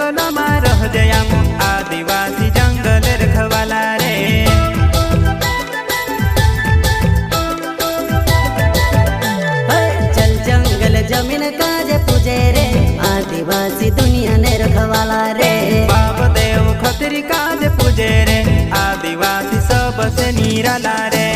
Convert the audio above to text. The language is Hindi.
जंगल में रह जया आदिवासी जंगल रखवाला रे। चल जंगल जमीन काज पूजे रे आदिवासी दुनिया ने रखवाला रे। बाप देव खतरी काज पूजे रे आदिवासी सबसे निराला रे।